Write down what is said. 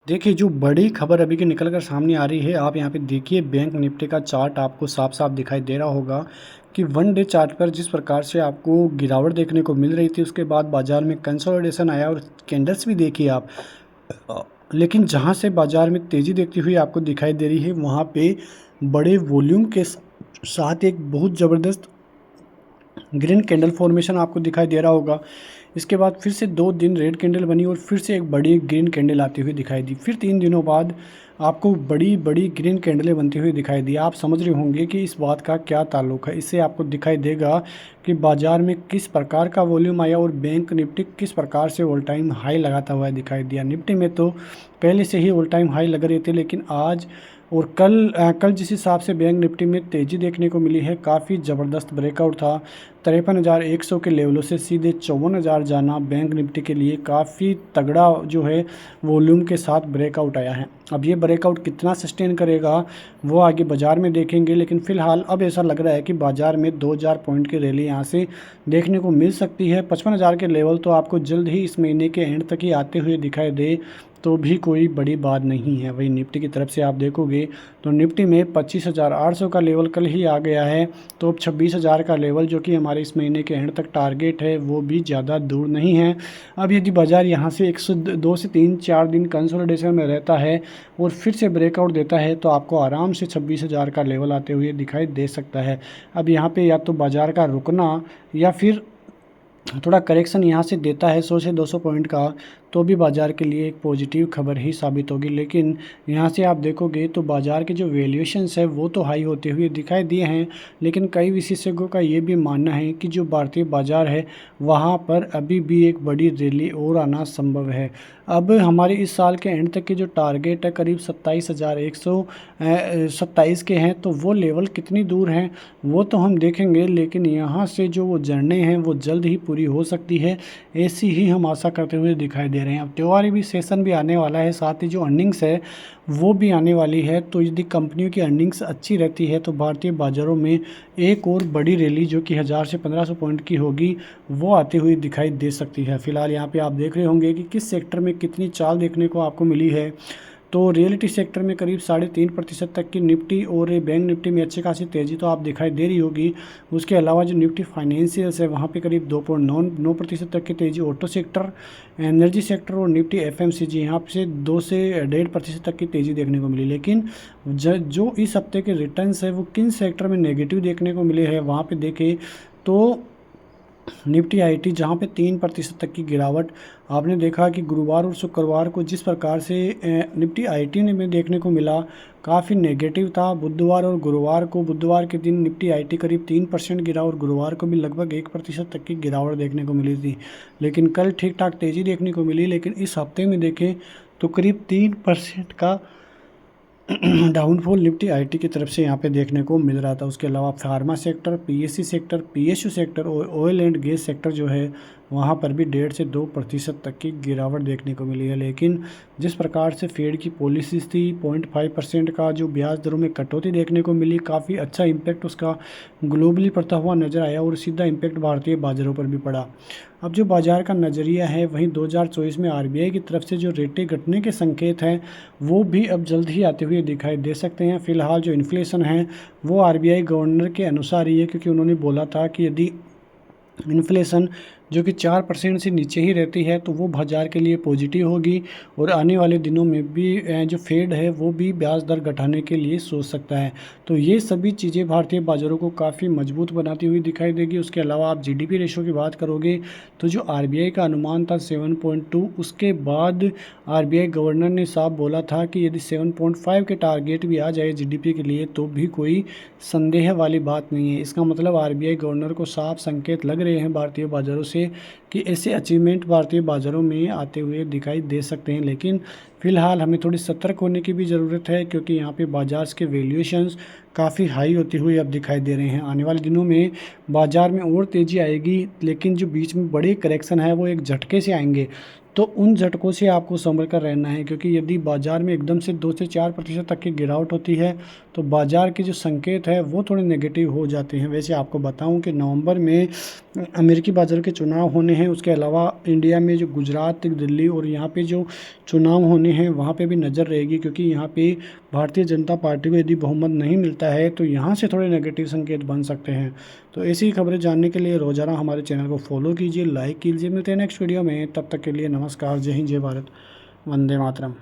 देखिए, जो बड़ी खबर अभी की निकल कर सामने आ रही है, आप यहाँ पे देखिए बैंक निफ्टी का चार्ट आपको साफ-साफ दिखाई दे रहा होगा कि वन डे चार्ट पर जिस प्रकार से आपको गिरावट देखने को मिल रही थी, उसके बाद बाज़ार में कंसोलिडेशन आया और कैंडल्स भी देखिए आप। अ, लेकिन जहाँ से बाज़ार में तेज़ी देखती हुई आपको दिखाई दे रही है, वहाँ पे बड़े वॉल्यूम के साथ एक बहुत ज़बरदस्त ग्रीन कैंडल फॉर्मेशन आपको दिखाई दे रहा होगा। इसके बाद फिर से 2 दिन रेड कैंडल बनी और फिर से एक बड़ी ग्रीन कैंडल आती हुई दिखाई दी। फिर 3 दिनों बाद आपको बड़ी-बड़ी ग्रीन कैंडलें बनती हुई दिखाई दी। आप समझ रहे होंगे कि इस बात का क्या ताल्लुक है। इससे आपको दिखाई देगा कि बाज़ार में किस प्रकार का वॉल्यूम आया और बैंक निफ्टी किस प्रकार से ऑल टाइम हाई लगाता हुआ दिखाई दिया। निफ्टी में तो पहले से ही ऑल टाइम हाई लग रहे थे, लेकिन आज और कल जिस हिसाब से बैंक निफ्टी में तेज़ी देखने को मिली है, काफ़ी ज़बरदस्त ब्रेकआउट था। 53,100 के लेवलों से सीधे 54,000 जाना बैंक निफ्टी के लिए काफ़ी तगड़ा जो है वॉल्यूम के साथ ब्रेकआउट आया है। अब ये ब्रेकआउट कितना सस्टेन करेगा वो आगे बाज़ार में देखेंगे, लेकिन फ़िलहाल अब ऐसा लग रहा है कि बाज़ार में 2,000 पॉइंट की रैली यहाँ से देखने को मिल सकती है। 55,000 के लेवल तो आपको जल्द ही इस महीने के एंड तक ही आते हुए दिखाई दे तो भी कोई बड़ी बात नहीं है। वही निफ्टी की तरफ से आप देखोगे तो निफ्टी में 25,800 का लेवल कल ही आ गया है, तो अब 26,000 का लेवल जो कि हमारे इस महीने के एंड तक टारगेट है, वो भी ज़्यादा दूर नहीं है। अब यदि बाज़ार यहाँ से 102 से 3-4 दिन कंसोलिडेशन में रहता है और फिर से ब्रेकआउट देता है, तो आपको आराम से 26,000 का लेवल आते हुए दिखाई दे सकता है। अब यहाँ पे या तो बाज़ार का रुकना या फिर थोड़ा करेक्शन यहाँ से देता है 100 से 200 पॉइंट का, तो भी बाज़ार के लिए एक पॉजिटिव खबर ही साबित होगी। लेकिन यहाँ से आप देखोगे तो बाज़ार के जो वैल्यूएशंस है वो तो हाई होते हुए दिखाई दिए हैं, लेकिन कई विशेषज्ञों का ये भी मानना है कि जो भारतीय बाज़ार है वहाँ पर अभी भी एक बड़ी रैली और आना संभव है। अब हमारे इस साल के एंड तक के जो टारगेट है करीब 27,127 के हैं, तो वो लेवल कितनी दूर हैं वो तो हम देखेंगे, लेकिन यहाँ से जो वो जर्नी हैं वो जल्द ही पूरी हो सकती है, ऐसी ही हम आशा करते हुए दिखाई दे रहे हैं। अब त्योहारी भी सेशन भी आने वाला है, साथ ही जो अर्निंग्स है वो भी आने वाली है, तो यदि कंपनियों की अर्निंग्स अच्छी रहती है तो भारतीय बाज़ारों में एक और बड़ी रैली जो कि 1000 से 1500 पॉइंट की होगी वो आती हुई दिखाई दे सकती है। फिलहाल यहाँ पे आप देख रहे होंगे कि किस सेक्टर में कितनी चाल देखने को आपको मिली है। तो रियलिटी सेक्टर में करीब 3.5% तक की निफ्टी और बैंक निफ्टी में अच्छी खासी तेज़ी तो आप दिखाई दे रही होगी। उसके अलावा जो निफ्टी फाइनेंशियल्स है वहाँ पे करीब 2.9% तक की तेज़ी। ऑटो सेक्टर, एनर्जी सेक्टर और निफ्टी एफएमसीजी यहाँ से 2 से 1.5% तक की तेज़ी देखने को मिली। लेकिन जो इस हफ्ते के रिटर्न्स है वो किन सेक्टर में नेगेटिव देखने को मिले हैं वहाँ पर देखें तो निफ्टी आईटी जहां पे 3% तक की गिरावट आपने देखा कि गुरुवार और शुक्रवार को जिस प्रकार से निफ्टी आईटी में देखने को मिला, काफ़ी नेगेटिव था। बुधवार और गुरुवार को, बुधवार के दिन निफ्टी आईटी करीब 3% गिरा और गुरुवार को भी लगभग 1% तक की गिरावट देखने को मिली थी, लेकिन कल ठीक ठाक तेज़ी देखने को मिली। लेकिन इस हफ्ते में देखें तो करीब 3% का डाउनफॉल निफ्टी आईटी की तरफ से यहाँ पे देखने को मिल रहा था। उसके अलावा pharma sector, PSC sector, PSU sector और ऑयल एंड गैस सेक्टर जो है वहाँ पर भी 1.5 से 2% तक की गिरावट देखने को मिली है। लेकिन जिस प्रकार से फेड की पॉलिसीज़ थी, 0.5% का जो ब्याज दरों में कटौती देखने को मिली, काफ़ी अच्छा इम्पैक्ट उसका ग्लोबली पड़ता हुआ नज़र आया और सीधा इम्पैक्ट भारतीय बाज़ारों पर भी पड़ा। अब जो बाज़ार का नज़रिया है वहीं 2024 में आरबीआई की तरफ से जो रेटें घटने के संकेत हैं वो भी अब जल्द ही आते हुए दिखाई दे सकते हैं। फिलहाल जो इन्फ्लेशन है वो आरबीआई गवर्नर के अनुसार ही है, क्योंकि उन्होंने बोला था कि यदि इन्फ्लेशन जो कि 4% से नीचे ही रहती है तो वो बाज़ार के लिए पॉजिटिव होगी और आने वाले दिनों में भी जो फेड है वो भी ब्याज दर घटाने के लिए सोच सकता है। तो ये सभी चीज़ें भारतीय बाज़ारों को काफ़ी मजबूत बनाती हुई दिखाई देगी। उसके अलावा आप जीडीपी रेशो की बात करोगे तो जो आरबीआई का अनुमान था 7.2, उसके बाद आरबीआई गवर्नर ने साफ बोला था कि यदि 7.5 के टारगेट भी आ जाए जीडीपी के लिए तो भी कोई संदेह वाली बात नहीं है। इसका मतलब आरबीआई गवर्नर को साफ संकेत लग रहे हैं भारतीय बाज़ारों से कि ऐसे अचीवमेंट भारतीय बाज़ारों में आते हुए दिखाई दे सकते हैं। लेकिन फ़िलहाल हमें थोड़ी सतर्क होने की भी ज़रूरत है, क्योंकि यहाँ पे बाज़ार के वैल्यूएशंस काफ़ी हाई होती हुई अब दिखाई दे रहे हैं। आने वाले दिनों में बाज़ार में और तेज़ी आएगी, लेकिन जो बीच में बड़े करेक्शन है वो एक झटके से आएंगे। तो उन झटकों से आपको संभल कर रहना है, क्योंकि यदि बाज़ार में एकदम से 2 से 4% तक की गिरावट होती है तो बाज़ार के जो संकेत है वो थोड़े नेगेटिव हो जाते हैं। वैसे आपको बताऊं कि नवंबर में अमेरिकी बाज़ार के चुनाव होने हैं, उसके अलावा इंडिया में जो गुजरात, दिल्ली और यहाँ पे जो चुनाव होने हैं वहाँ पे भी नज़र रहेगी, क्योंकि यहाँ पे भारतीय जनता पार्टी को यदि बहुमत नहीं मिलता है तो यहाँ से थोड़े नेगेटिव संकेत बन सकते हैं। तो ऐसी खबरें जानने के लिए रोज़ाना हमारे चैनल को फॉलो कीजिए, लाइक कीजिए। मिलते हैं नेक्स्ट वीडियो में, तब तक के लिए नमस्कार, जय हिंद, जय भारत, वंदे मातरम।